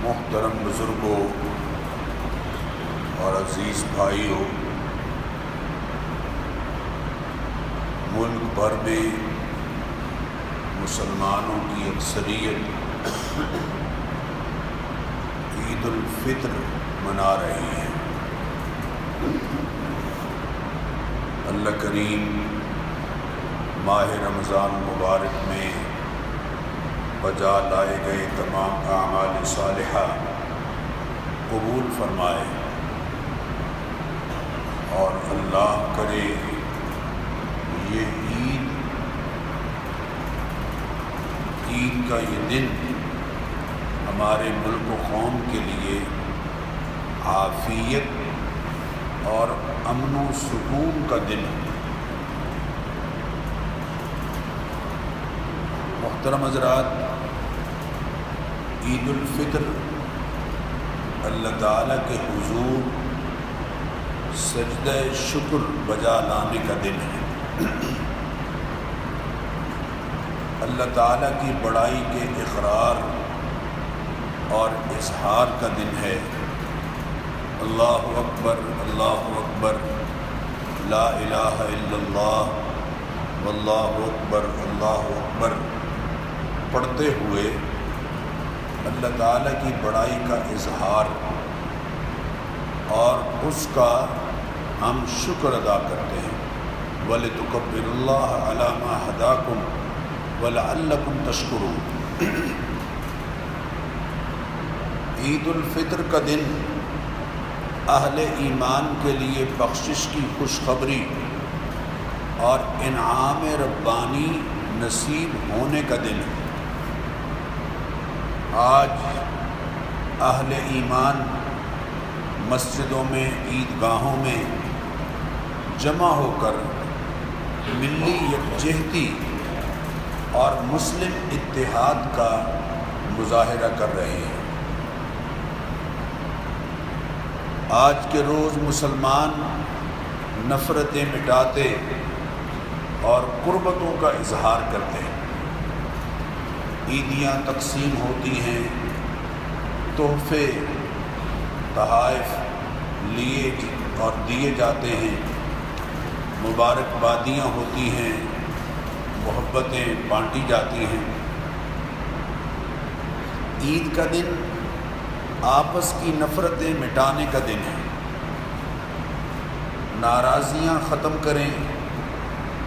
محترم بزرگوں اور عزیز بھائیوں، ملک بھر میں مسلمانوں کی اکثریت عید الفطر منا رہی ہے۔ اللہ کریم ماہ رمضان مبارک میں بجا لائے گئے تمام اعمال صالحہ قبول فرمائے، اور اللہ کرے یہ عید کا یہ دن ہمارے ملک و قوم کے لیے عافیت اور امن و سکون کا دن ہے۔ محترم حضرات، عید الفطر اللہ تعالیٰ کے حضور سجدہ شکر بجا لانے کا دن ہے۔ اللہ تعالیٰ کی بڑائی کے اقرار اور اظہار کا دن ہے۔ اللہ اکبر لا الہ الا اللہ واللہ اکبر اللہ اکبر پڑھتے ہوئے اللہ تعالیٰ کی بڑائی کا اظہار اور اس کا ہم شکر ادا کرتے ہیں۔ وَلِتُكَبِّرُوا اللَّهَ عَلَى مَا هَدَاكُمْ وَلَعَلَّكُمْ تَشْكُرُونَ۔ عید الفطر کا دن اہل ایمان کے لیے بخشش کی خوشخبری اور انعام ربانی نصیب ہونے کا دن ہے۔ آج اہل ایمان مسجدوں میں، عیدگاہوں میں جمع ہو کر ملی یکجہتی اور مسلم اتحاد کا مظاہرہ کر رہے ہیں۔ آج کے روز مسلمان نفرتیں مٹاتے اور قربتوں کا اظہار کرتے ہیں۔ عیدیاں تقسیم ہوتی ہیں، تحفے تحائف لیے اور دیے جاتے ہیں، مبارکبادیاں ہوتی ہیں، محبتیں بانٹی جاتی ہیں۔ عید کا دن آپس کی نفرتیں مٹانے کا دن ہے۔ ناراضیاں ختم کریں،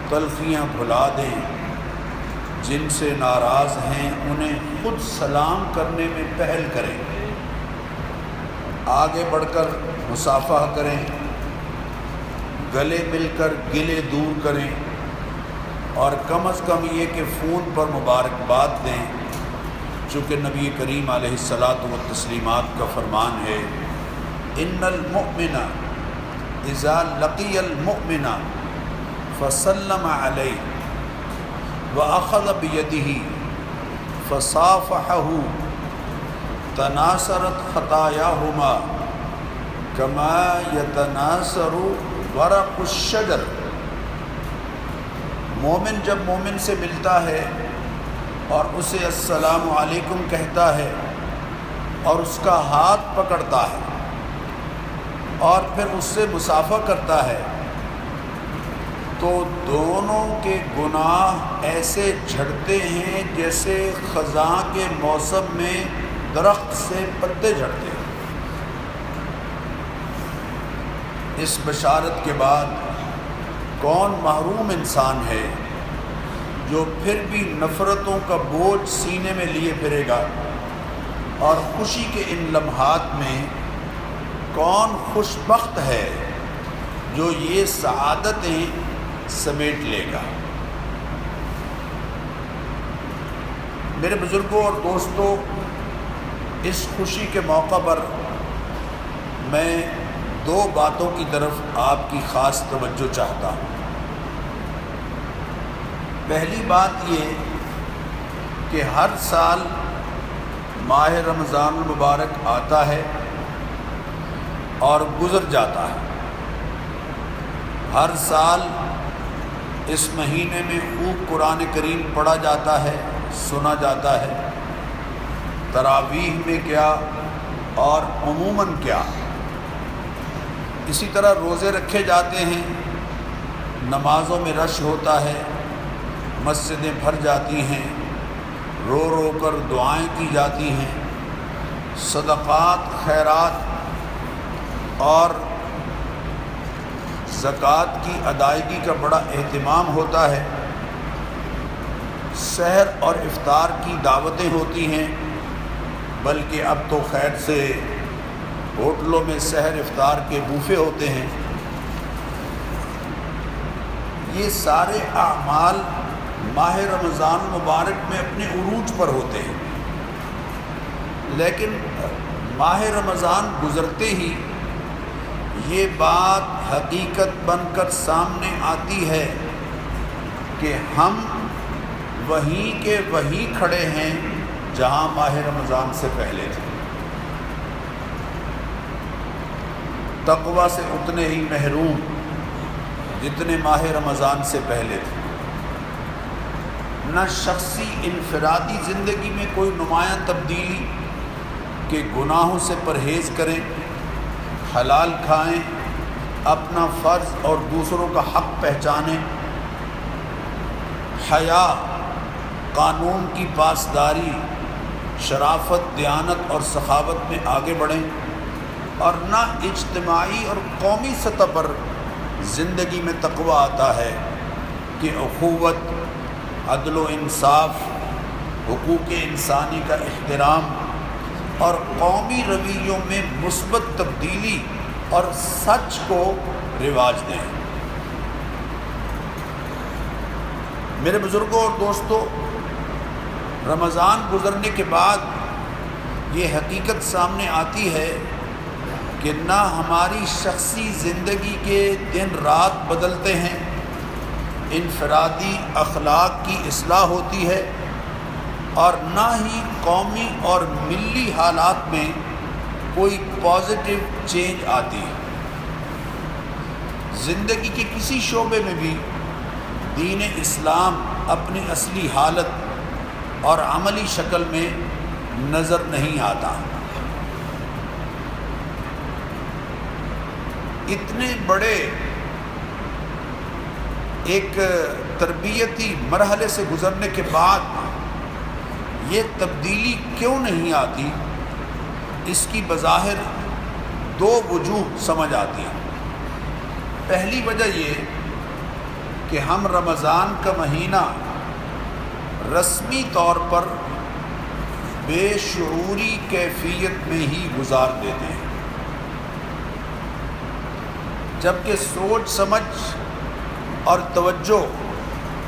تلخیاں بھلا دیں، جن سے ناراض ہیں انہیں خود سلام کرنے میں پہل کریں، آگے بڑھ کر مصافحہ کریں، گلے مل کر گلے دور کریں، اور کم از کم یہ کہ فون پر مبارکباد دیں، چونکہ نبی کریم علیہ الصلاۃ والتسلیمات کا فرمان ہے، ان المؤمن اذا لقی المؤمن فسلم علیہ واخذ بیدہ فصافحہ تناثرت خطایاہما کما یتناثر ورق الشجر۔ مومن جب مومن سے ملتا ہے اور اسے السلام علیکم کہتا ہے اور اس کا ہاتھ پکڑتا ہے اور پھر اس سے مصافحہ کرتا ہے، تو دونوں کے گناہ ایسے جھڑتے ہیں جیسے خزاں کے موسم میں درخت سے پتے جھڑتے ہیں۔ اس بشارت کے بعد کون محروم انسان ہے جو پھر بھی نفرتوں کا بوجھ سینے میں لیے پھرے گا، اور خوشی کے ان لمحات میں کون خوش بخت ہے جو یہ سعادتیں سمیٹ لے گا۔ میرے بزرگوں اور دوستوں، اس خوشی کے موقع پر میں دو باتوں کی طرف آپ کی خاص توجہ چاہتا ہوں۔ پہلی بات یہ کہ ہر سال ماہ رمضان المبارک آتا ہے اور گزر جاتا ہے۔ ہر سال اس مہینے میں خوب قرآن کریم پڑھا جاتا ہے، سنا جاتا ہے، تراویح میں کیا اور عموماً کیا۔ اسی طرح روزے رکھے جاتے ہیں، نمازوں میں رش ہوتا ہے، مسجدیں بھر جاتی ہیں، رو رو کر دعائیں کی جاتی ہیں، صدقات، خیرات اور زکوٰۃ کی ادائیگی کا بڑا اہتمام ہوتا ہے، سحر اور افطار کی دعوتیں ہوتی ہیں، بلکہ اب تو خیر سے ہوٹلوں میں سحر افطار کے بوفے ہوتے ہیں۔ یہ سارے اعمال ماہ رمضان مبارک میں اپنے عروج پر ہوتے ہیں، لیکن ماہ رمضان گزرتے ہی یہ بات حقیقت بن کر سامنے آتی ہے کہ ہم وہیں کے وہیں کھڑے ہیں جہاں ماہ رمضان سے پہلے تھے، تقویٰ سے اتنے ہی محروم جتنے ماہ رمضان سے پہلے تھے، نہ شخصی انفرادی زندگی میں کوئی نمایاں تبدیلی کہ گناہوں سے پرہیز کریں، حلال کھائیں، اپنا فرض اور دوسروں کا حق پہچانیں، حیا، قانون کی پاسداری، شرافت، دیانت اور سخاوت میں آگے بڑھیں، اور نہ اجتماعی اور قومی سطح پر زندگی میں تقویٰ آتا ہے کہ اخوت، عدل و انصاف، حقوق انسانی کا احترام اور قومی رویوں میں مثبت تبدیلی اور سچ کو رواج دیں۔ میرے بزرگوں اور دوستوں، رمضان گزرنے کے بعد یہ حقیقت سامنے آتی ہے کہ نہ ہماری شخصی زندگی کے دن رات بدلتے ہیں، انفرادی اخلاق کی اصلاح ہوتی ہے، اور نہ ہی قومی اور ملی حالات میں کوئی پازیٹیو چینج آتی ہے۔ زندگی کے کسی شعبے میں بھی دین اسلام اپنی اصلی حالت اور عملی شکل میں نظر نہیں آتا۔ اتنے بڑے ایک تربیتی مرحلے سے گزرنے کے بعد یہ تبدیلی کیوں نہیں آتی؟ اس کی بظاہر دو وجوہ سمجھ آتی ہیں۔ پہلی وجہ یہ کہ ہم رمضان کا مہینہ رسمی طور پر بے شعوری کیفیت میں ہی گزار دیتے ہیں، جبکہ سوچ سمجھ اور توجہ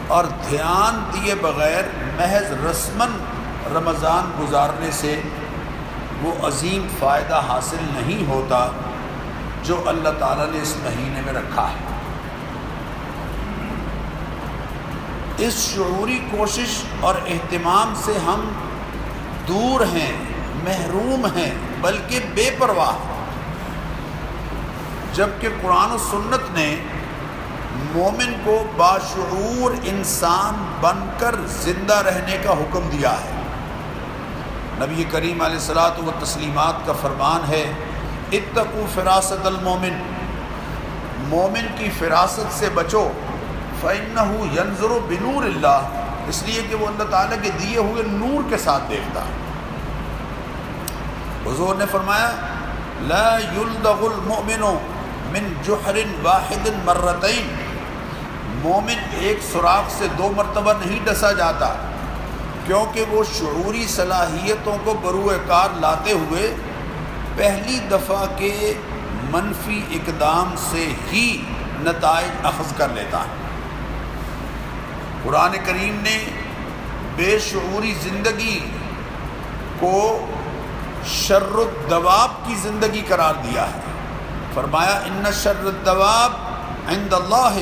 اور دھیان دیے بغیر محض رسماً رمضان گزارنے سے وہ عظیم فائدہ حاصل نہیں ہوتا جو اللہ تعالیٰ نے اس مہینے میں رکھا ہے۔ اس شعوری کوشش اور اہتمام سے ہم دور ہیں، محروم ہیں، بلکہ بے پرواہ، جبکہ قرآن و سنت نے مومن کو باشعور انسان بن کر زندہ رہنے کا حکم دیا ہے۔ نبی کریم علیہ الصلاۃ والتسلیمات کا فرمان ہے، اتقوا فراست المومن، مومن کی فراست سے بچو، فإنہ ینظر بنور اللہ، اس لیے کہ وہ اللہ تعالیٰ کے دیے ہوئے نور کے ساتھ دیکھتا ہے۔ حضور نے فرمایا، لا یلدغ المؤمن من جحر واحد مرتین، مومن ایک سوراخ سے 2 مرتبہ نہیں ڈسا جاتا، کیونکہ وہ شعوری صلاحیتوں کو بروئے کار لاتے ہوئے پہلی دفعہ کے منفی اقدام سے ہی نتائج اخذ کر لیتا ہے۔ قرآن کریم نے بے شعوری زندگی کو شر الدواب کی زندگی قرار دیا ہے۔ فرمایا، ان شر الدواب عند اللہ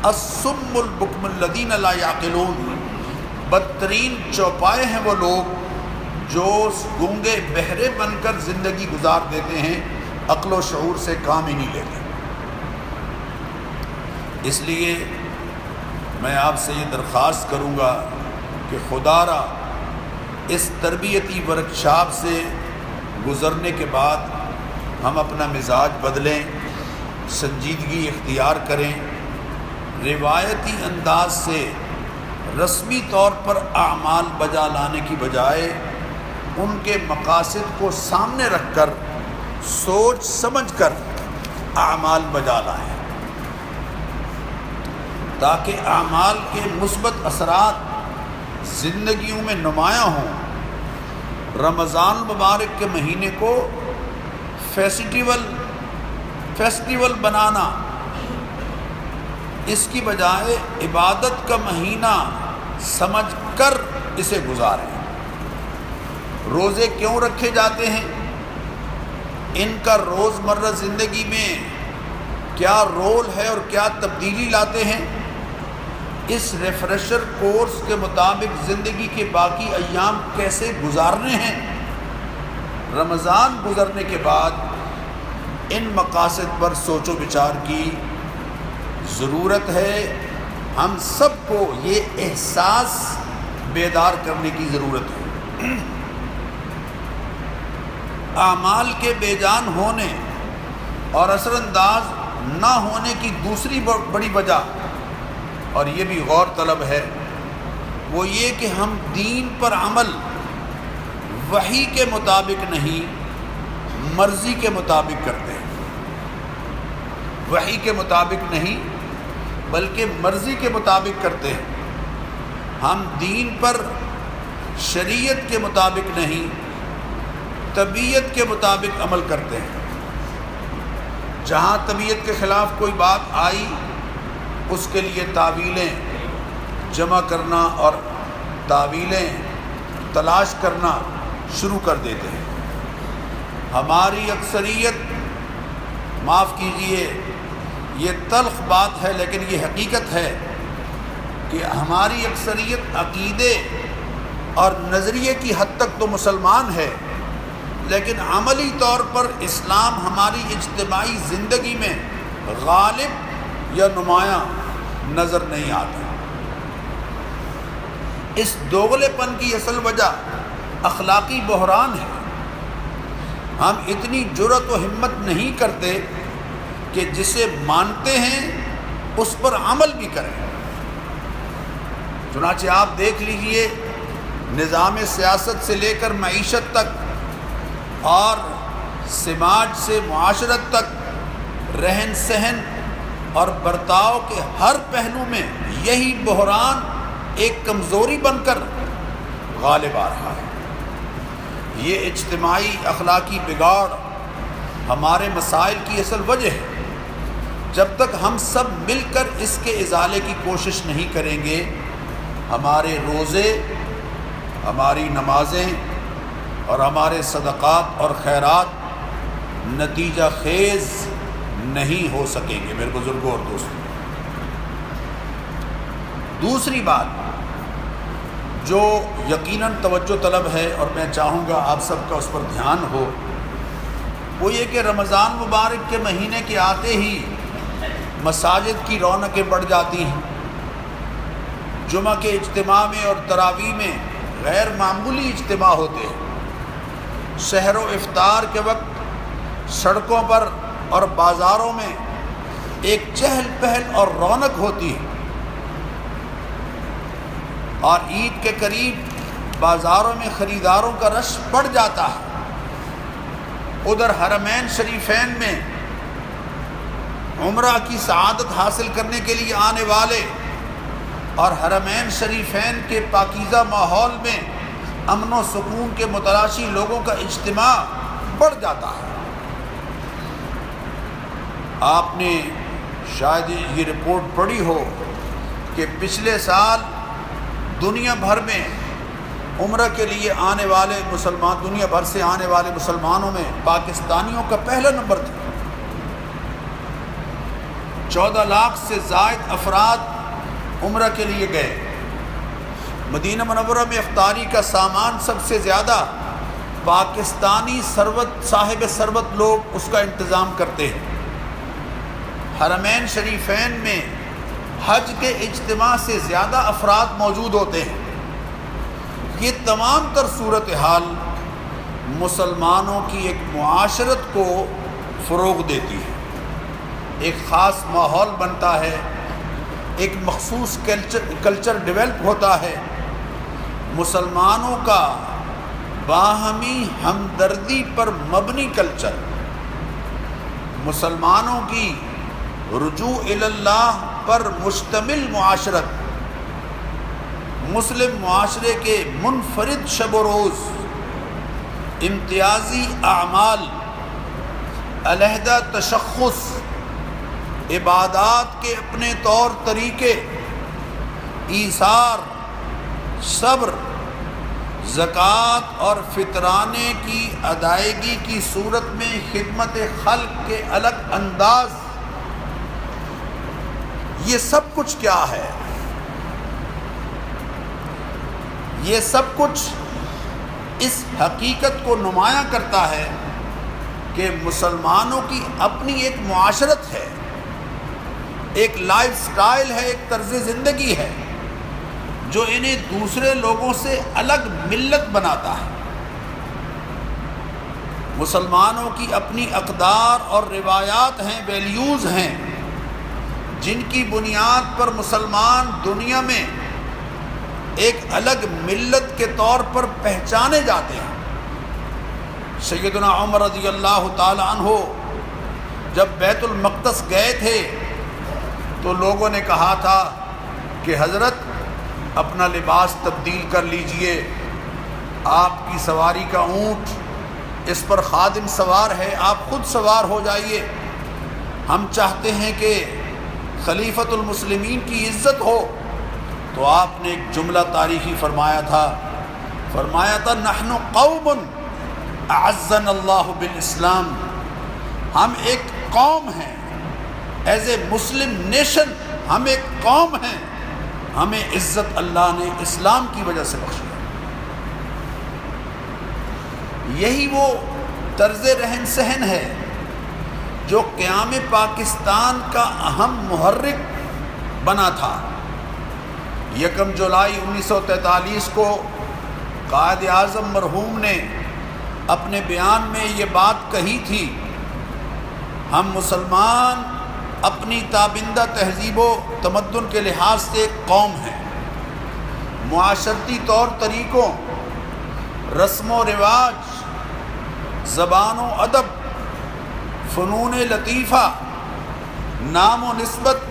الصم البکم الذین لا یعقلون، بدترین چوپائے ہیں وہ لوگ جو گونگے بہرے بن کر زندگی گزار دیتے ہیں، عقل و شعور سے کام ہی نہیں لیتے۔ اس لیے میں آپ سے یہ درخواست کروں گا کہ خدا را اس تربیتی ورکشاپ سے گزرنے کے بعد ہم اپنا مزاج بدلیں، سنجیدگی اختیار کریں، روایتی انداز سے رسمی طور پر اعمال بجا لانے کی بجائے ان کے مقاصد کو سامنے رکھ کر سوچ سمجھ کر اعمال بجا لائیں، تاکہ اعمال کے مثبت اثرات زندگیوں میں نمایاں ہوں۔ رمضان المبارک کے مہینے کو فیسٹیول بنانا، اس کی بجائے عبادت کا مہینہ سمجھ کر اسے گزاریں۔ روزے کیوں رکھے جاتے ہیں؟ ان کا روزمرہ زندگی میں کیا رول ہے اور کیا تبدیلی لاتے ہیں؟ اس ریفریشر کورس کے مطابق زندگی کے باقی ایام کیسے گزارنے ہیں؟ رمضان گزرنے کے بعد ان مقاصد پر سوچ و بچار کی ضرورت ہے۔ ہم سب کو یہ احساس بیدار کرنے کی ضرورت ہے۔ اعمال کے بے جان ہونے اور اثر انداز نہ ہونے کی دوسری بڑی وجہ، اور یہ بھی غور طلب ہے، وہ یہ کہ ہم دین پر عمل وحی کے مطابق نہیں، مرضی کے مطابق کرتے ہیں۔ وحی کے مطابق نہیں بلکہ مرضی کے مطابق کرتے ہیں۔ ہم دین پر شریعت کے مطابق نہیں، طبیعت کے مطابق عمل کرتے ہیں۔ جہاں طبیعت کے خلاف کوئی بات آئی، اس کے لیے تعویلیں جمع کرنا اور تعویلیں تلاش کرنا شروع کر دیتے ہیں۔ ہماری اکثریت، معاف کیجئے یہ تلخ بات ہے لیکن یہ حقیقت ہے کہ ہماری اکثریت عقیدے اور نظریے کی حد تک تو مسلمان ہے، لیکن عملی طور پر اسلام ہماری اجتماعی زندگی میں غالب یا نمایاں نظر نہیں آتا۔ اس دوغلے پن کی اصل وجہ اخلاقی بحران ہے۔ ہم اتنی جرأت و ہمت نہیں کرتے کہ جسے مانتے ہیں اس پر عمل بھی کریں۔ چنانچہ آپ دیکھ لیجئے، نظام سیاست سے لے کر معیشت تک اور سماج سے معاشرت تک، رہن سہن اور برتاؤ کے ہر پہلو میں یہی بحران ایک کمزوری بن کر غالب آ رہا ہے۔ یہ اجتماعی اخلاقی بگاڑ ہمارے مسائل کی اصل وجہ ہے۔ جب تک ہم سب مل کر اس کے ازالے کی کوشش نہیں کریں گے، ہمارے روزے، ہماری نمازیں اور ہمارے صدقات اور خیرات نتیجہ خیز نہیں ہو سکیں گے میرے بزرگوں اور دوستوں۔ دوسری بات جو یقیناً توجہ طلب ہے اور میں چاہوں گا آپ سب کا اس پر دھیان ہو، وہ یہ کہ رمضان مبارک کے مہینے کے آتے ہی مساجد کی رونقیں بڑھ جاتی ہیں۔ جمعہ کے اجتماع میں اور تراویح میں غیر معمولی اجتماع ہوتے ہیں۔ سحر و افطار کے وقت سڑکوں پر اور بازاروں میں ایک چہل پہل اور رونق ہوتی ہے، اور عید کے قریب بازاروں میں خریداروں کا رش بڑھ جاتا ہے۔ ادھر حرمین شریفین میں عمرہ کی سعادت حاصل کرنے کے لیے آنے والے اور حرمین شریفین کے پاکیزہ ماحول میں امن و سکون کے متلاشی لوگوں کا اجتماع بڑھ جاتا ہے۔ آپ نے شاید یہ رپورٹ پڑھی ہو کہ پچھلے سال دنیا بھر میں عمرہ کے لیے آنے والے مسلمان، دنیا بھر سے آنے والے مسلمانوں میں پاکستانیوں کا پہلا نمبر تھا۔ 14 لاکھ سے زائد افراد عمرہ کے لیے گئے۔ مدینہ منورہ میں افطاری کا سامان سب سے زیادہ پاکستانی صاحب ثروت لوگ اس کا انتظام کرتے ہیں۔ حرمین شریفین میں حج کے اجتماع سے زیادہ افراد موجود ہوتے ہیں۔ یہ تمام تر صورتحال مسلمانوں کی ایک معاشرت کو فروغ دیتی ہے، ایک خاص ماحول بنتا ہے، ایک مخصوص کلچر ڈیولپ ہوتا ہے، مسلمانوں کا باہمی ہمدردی پر مبنی کلچر، مسلمانوں کی رجوع الی اللہ پر مشتمل معاشرت، مسلم معاشرے کے منفرد شب و روز، امتیازی اعمال، علیحدہ تشخص، عبادات کے اپنے طور طریقے، ایثار، صبر، زکوٰۃ اور فطرانے کی ادائیگی کی صورت میں خدمت خلق کے الگ انداز، یہ سب کچھ کیا ہے؟ یہ سب کچھ اس حقیقت کو نمایاں کرتا ہے کہ مسلمانوں کی اپنی ایک معاشرت ہے، ایک لائف سٹائل ہے، ایک طرز زندگی ہے جو انہیں دوسرے لوگوں سے الگ ملت بناتا ہے۔ مسلمانوں کی اپنی اقدار اور روایات ہیں، ویلیوز ہیں، جن کی بنیاد پر مسلمان دنیا میں ایک الگ ملت کے طور پر پہچانے جاتے ہیں۔ سیدنا عمر رضی اللہ تعالی عنہ جب بیت المقدس گئے تھے تو لوگوں نے کہا تھا کہ حضرت اپنا لباس تبدیل کر لیجئے، آپ کی سواری کا اونٹ، اس پر خادم سوار ہے، آپ خود سوار ہو جائیے، ہم چاہتے ہیں کہ خلیفۃ المسلمین کی عزت ہو۔ تو آپ نے ایک جملہ تاریخی فرمایا تھا نحن قوم اعزنا اللہ بالاسلام، ہم ایک قوم ہیں، ایز اے مسلم نیشن ہم ایک قوم ہیں، ہمیں عزت اللہ نے اسلام کی وجہ سے بخشی۔ یہی وہ طرز رہن سہن ہے جو قیام پاکستان کا اہم محرک بنا تھا۔ 1 جولائی 1943 کو قائد اعظم مرحوم نے اپنے بیان میں یہ بات کہی تھی، ہم مسلمان اپنی تابندہ تہذیب و تمدن کے لحاظ سے ایک قوم ہے، معاشرتی طور طریقوں، رسم و رواج، زبان و ادب، فنون لطیفہ، نام و نسبت،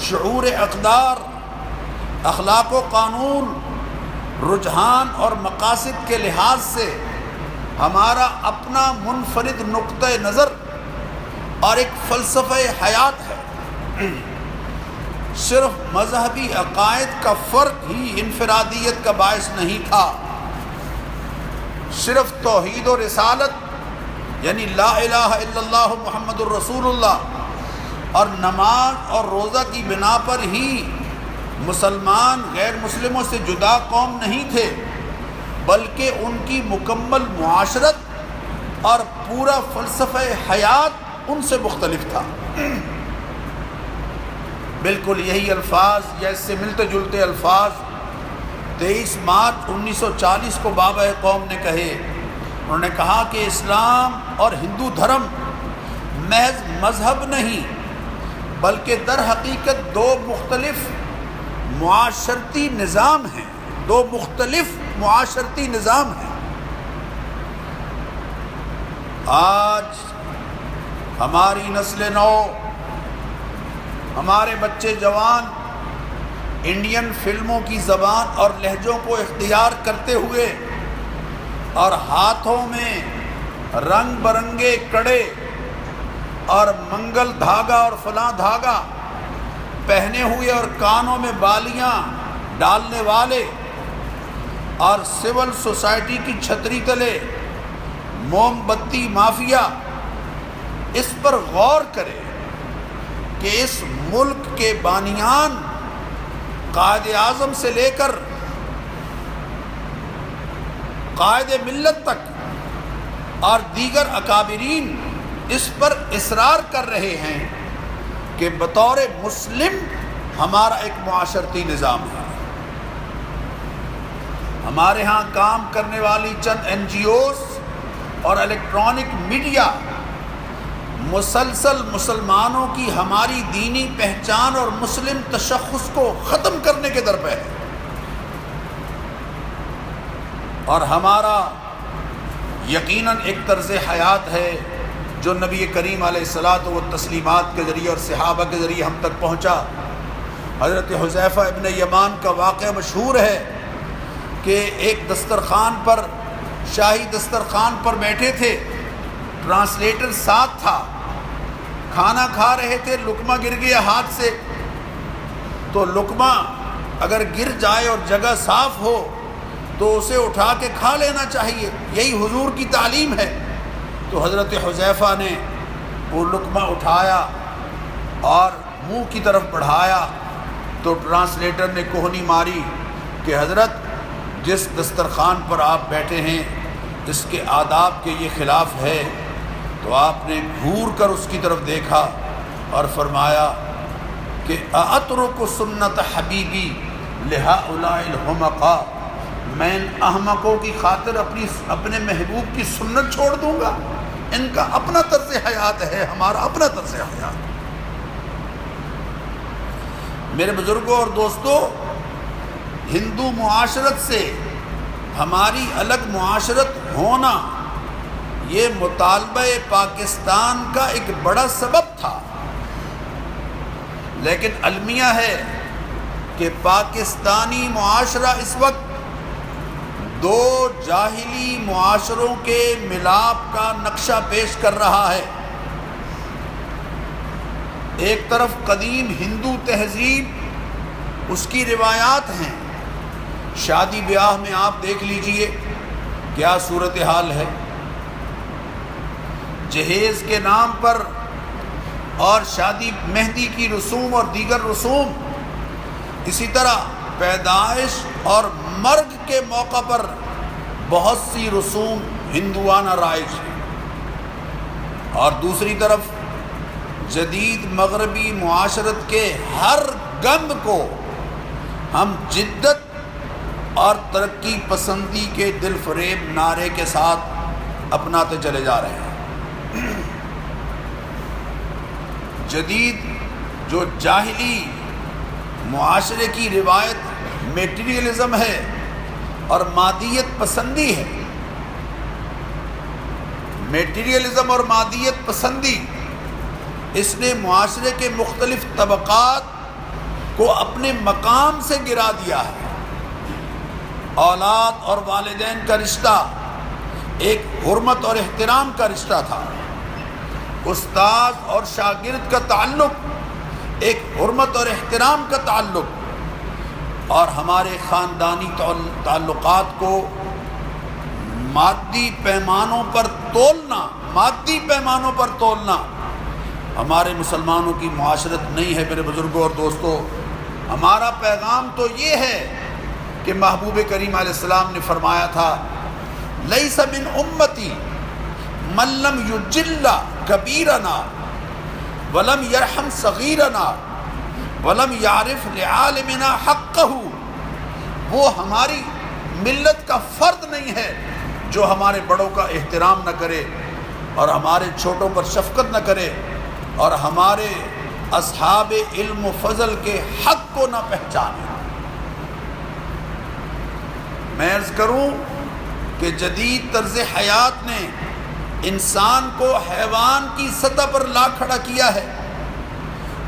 شعور اقدار، اخلاق و قانون، رجحان اور مقاصد کے لحاظ سے ہمارا اپنا منفرد نقطۂ نظر اور ایک فلسفہ حیات ہے۔ صرف مذہبی عقائد کا فرق ہی انفرادیت کا باعث نہیں تھا، صرف توحید و رسالت یعنی لا الہ الا اللہ محمد الرسول اللہ اور نماز اور روزہ کی بنا پر ہی مسلمان غیر مسلموں سے جدا قوم نہیں تھے، بلکہ ان کی مکمل معاشرت اور پورا فلسفہ حیات ان سے مختلف تھا۔ بالکل یہی الفاظ یا اس سے ملتے جلتے الفاظ 23 مارچ 1940 کو بابا قوم نے کہے۔ انہوں نے کہا کہ اسلام اور ہندو دھرم محض مذہب نہیں بلکہ در حقیقت دو مختلف معاشرتی نظام ہیں، دو مختلف معاشرتی نظام ہیں۔ آج ہماری نسل نو، ہمارے بچے جوان انڈین فلموں کی زبان اور لہجوں کو اختیار کرتے ہوئے اور ہاتھوں میں رنگ برنگے کڑے اور منگل دھاگا اور فلاں دھاگا پہنے ہوئے اور کانوں میں بالیاں ڈالنے والے اور سول سوسائٹی کی چھتری تلے موم بتی مافیا، اس پر غور کرے کہ اس ملک کے بانیان قائد اعظم سے لے کر قائد ملت تک اور دیگر اکابرین اس پر اصرار کر رہے ہیں کہ بطور مسلم ہمارا ایک معاشرتی نظام ہے۔ ہمارے ہاں کام کرنے والی چند NGOs اور الیکٹرانک میڈیا مسلسل مسلمانوں کی ہماری دینی پہچان اور مسلم تشخص کو ختم کرنے کے در پہ ہے، اور ہمارا یقیناً ایک طرز حیات ہے جو نبی کریم علیہ الصلاۃ والتسلیمات کے ذریعے اور صحابہ کے ذریعے ہم تک پہنچا۔ حضرت حذیفہ ابن یمان کا واقعہ مشہور ہے کہ ایک دسترخوان پر، شاہی دسترخوان پر بیٹھے تھے، ٹرانسلیٹر ساتھ تھا، کھانا کھا رہے تھے، لقمہ گر گیا ہاتھ سے، تو لقمہ اگر گر جائے اور جگہ صاف ہو تو اسے اٹھا کے کھا لینا چاہیے، یہی حضور کی تعلیم ہے۔ تو حضرت حذیفہ نے وہ لقمہ اٹھایا اور منہ کی طرف بڑھایا تو ٹرانسلیٹر نے کوہنی ماری کہ حضرت جس دسترخوان پر آپ بیٹھے ہیں اس کے آداب کے یہ خلاف ہے۔ تو آپ نے گھور کر اس کی طرف دیکھا اور فرمایا کہ اَأَتْرُكُ سُنَّتَ حَبِيبِي لِهَؤُلَاءِ الْحُمَقَاءِ، میں ان احمقوں کی خاطر اپنے محبوب کی سنت چھوڑ دوں گا؟ ان کا اپنا طرز حیات ہے، ہمارا اپنا طرز حیات۔ میرے بزرگوں اور دوستوں، ہندو معاشرت سے ہماری الگ معاشرت ہونا یہ مطالبہ پاکستان کا ایک بڑا سبب تھا، لیکن المیہ ہے کہ پاکستانی معاشرہ اس وقت دو جاہلی معاشروں کے ملاپ کا نقشہ پیش کر رہا ہے۔ ایک طرف قدیم ہندو تہذیب، اس کی روایات ہیں، شادی بیاہ میں آپ دیکھ لیجئے کیا صورتحال ہے، جہیز کے نام پر اور شادی مہندی کی رسوم اور دیگر رسوم، اسی طرح پیدائش اور مرگ کے موقع پر بہت سی رسوم ہندوانہ رائج ہیں، اور دوسری طرف جدید مغربی معاشرت کے ہر گند کو ہم جدت اور ترقی پسندی کے دل فریب نعرے کے ساتھ اپناتے چلے جا رہے ہیں۔ جدید جو جاہلی معاشرے کی روایت میٹیریلزم ہے اور مادیت پسندی ہے، میٹیریلزم اور مادیت پسندی، اس نے معاشرے کے مختلف طبقات کو اپنے مقام سے گرا دیا ہے۔ اولاد اور والدین کا رشتہ ایک حرمت اور احترام کا رشتہ تھا، استاد اور شاگرد کا تعلق ایک حرمت اور احترام کا تعلق، اور ہمارے خاندانی تعلقات کو مادی پیمانوں پر تولنا ہمارے مسلمانوں کی معاشرت نہیں ہے۔ میرے بزرگوں اور دوستوں، ہمارا پیغام تو یہ ہے کہ محبوب کریم علیہ السلام نے فرمایا تھا، لیس من امتی من لم یجل کبیرنا ولم یرحم صغیرنا ولم یعرف لعالمنا حقہ، وہ ہماری ملت کا فرد نہیں ہے جو ہمارے بڑوں کا احترام نہ کرے اور ہمارے چھوٹوں پر شفقت نہ کرے اور ہمارے اصحاب علم و فضل کے حق کو نہ پہچانے۔ میں عرض کروں کہ جدید طرز حیات نے انسان کو حیوان کی سطح پر لا کھڑا کیا ہے۔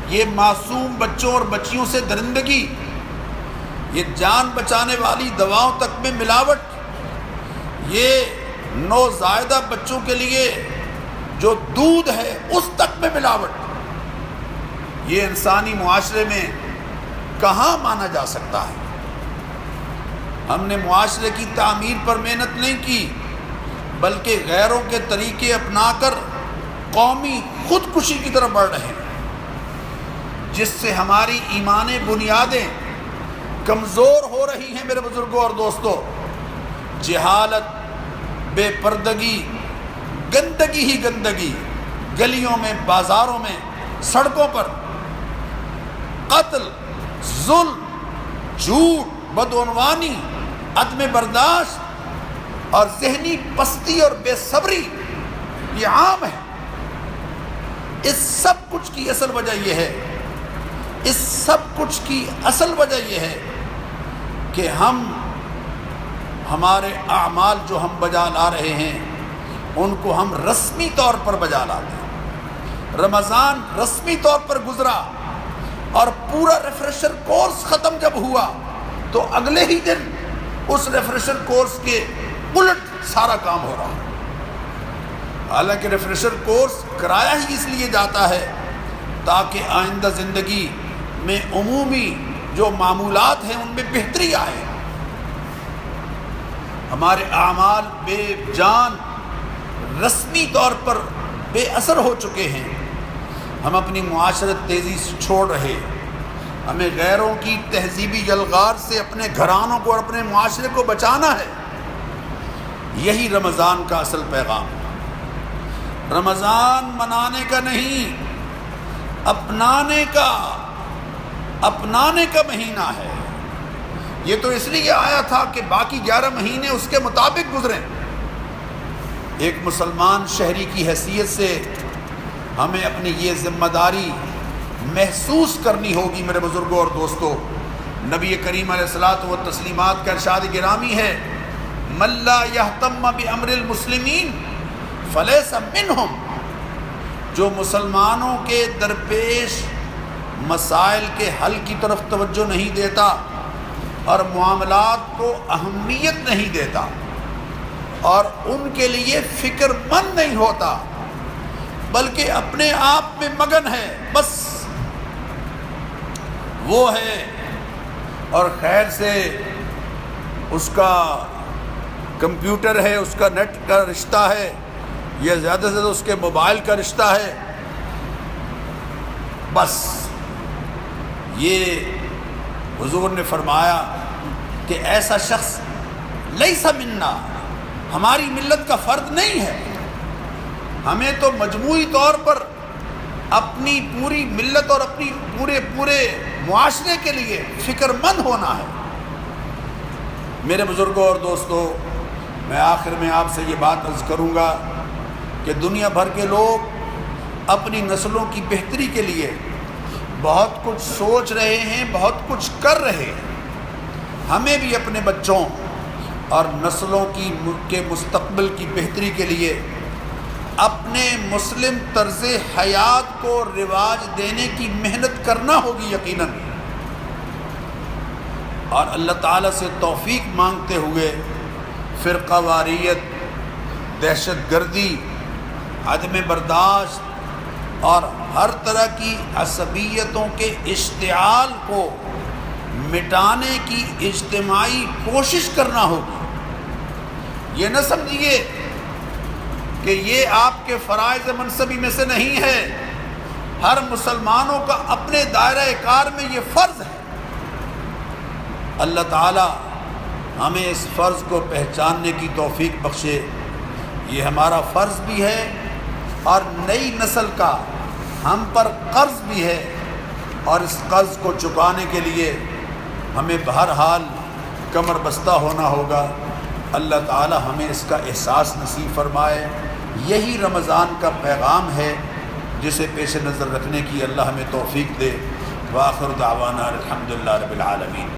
یہ معصوم بچوں اور بچیوں سے درندگی، یہ جان بچانے والی دواؤں تک میں ملاوٹ، یہ نوزائیدہ بچوں کے لیے جو دودھ ہے اس تک میں ملاوٹ، یہ انسانی معاشرے میں کہاں مانا جا سکتا ہے؟ ہم نے معاشرے کی تعمیر پر محنت نہیں کی، بلکہ غیروں کے طریقے اپنا کر قومی خودکشی کی طرف بڑھ رہے ہیں، جس سے ہماری ایمانی بنیادیں کمزور ہو رہی ہیں۔ میرے بزرگوں اور دوستوں، جہالت، بے پردگی، گندگی ہی گندگی، گلیوں میں، بازاروں میں، سڑکوں پر، قتل، ظلم، جھوٹ، بدعنوانی، عدم برداشت اور ذہنی پستی اور بے صبری یہ عام ہے۔ اس سب کچھ کی اصل وجہ یہ ہے، اس سب کچھ کی اصل وجہ یہ ہے کہ ہمارے اعمال جو ہم بجا لا رہے ہیں ان کو ہم رسمی طور پر بجا لاتے ہیں۔ رمضان رسمی طور پر گزرا اور پورا ریفریشر کورس ختم جب ہوا تو اگلے ہی دن اس ریفریشر کورس کے الٹ سارا کام ہو رہا۔ حالانکہ ریفریشر کورس کرایا ہی اس لیے جاتا ہے تاکہ آئندہ زندگی میں عمومی جو معمولات ہیں ان میں بہتری آئے۔ ہمارے اعمال بے جان رسمی طور پر بے اثر ہو چکے ہیں، ہم اپنی معاشرت تیزی سے چھوڑ رہے، ہمیں غیروں کی تہذیبی یلغار سے اپنے گھرانوں کو اور اپنے معاشرے کو بچانا ہے۔ یہی رمضان کا اصل پیغام ہے۔ رمضان منانے کا نہیں، اپنانے کا مہینہ ہے۔ یہ تو اس لیے آیا تھا کہ باقی 11 مہینے اس کے مطابق گزریں۔ ایک مسلمان شہری کی حیثیت سے ہمیں اپنی یہ ذمہ داری محسوس کرنی ہوگی میرے بزرگوں اور دوستوں۔ نبی کریم علیہ الصلوۃ والتسلیمات کا ارشاد گرامی ہے، من لا یہتم بامر المسلمین فلیس منہم، جو مسلمانوں کے درپیش مسائل کے حل کی طرف توجہ نہیں دیتا اور معاملات کو اہمیت نہیں دیتا اور ان کے لیے فکر مند نہیں ہوتا بلکہ اپنے آپ میں مگن ہے، بس وہ ہے اور خیر سے اس کا کمپیوٹر ہے، اس کا نیٹ کا رشتہ ہے یا زیادہ سے زیادہ اس کے موبائل کا رشتہ ہے، بس یہ حضور نے فرمایا کہ ایسا شخص لیس منا، ہماری ملت کا فرد نہیں ہے۔ ہمیں تو مجموعی طور پر اپنی پوری ملت اور اپنی پورے معاشرے کے لیے فکر مند ہونا ہے۔ میرے بزرگوں اور دوستوں، میں آخر میں آپ سے یہ بات عرض کروں گا کہ دنیا بھر کے لوگ اپنی نسلوں کی بہتری کے لیے بہت کچھ سوچ رہے ہیں، بہت کچھ کر رہے ہیں۔ ہمیں بھی اپنے بچوں اور نسلوں کے مستقبل کی بہتری کے لیے اپنے مسلم طرز حیات کو رواج دینے کی محنت کرنا ہوگی یقیناً، اور اللہ تعالیٰ سے توفیق مانگتے ہوئے فرقہ واریت، دہشت گردی، عدم برداشت اور ہر طرح کی عصبیتوں کے اشتعال کو مٹانے کی اجتماعی کوشش کرنا ہوگی۔ یہ نہ سمجھیے کہ یہ آپ کے فرائض منصبی میں سے نہیں ہے، ہر مسلمانوں کا اپنے دائرہ کار میں یہ فرض ہے۔ اللہ تعالی ہمیں اس فرض کو پہچاننے کی توفیق بخشے۔ یہ ہمارا فرض بھی ہے اور نئی نسل کا ہم پر قرض بھی ہے، اور اس قرض کو چکانے کے لیے ہمیں بہرحال کمر بستہ ہونا ہوگا۔ اللہ تعالی ہمیں اس کا احساس نصیب فرمائے۔ یہی رمضان کا پیغام ہے جسے پیش نظر رکھنے کی اللہ ہمیں توفیق دے۔ وآخر دعوانا الحمدللہ رب العالمین۔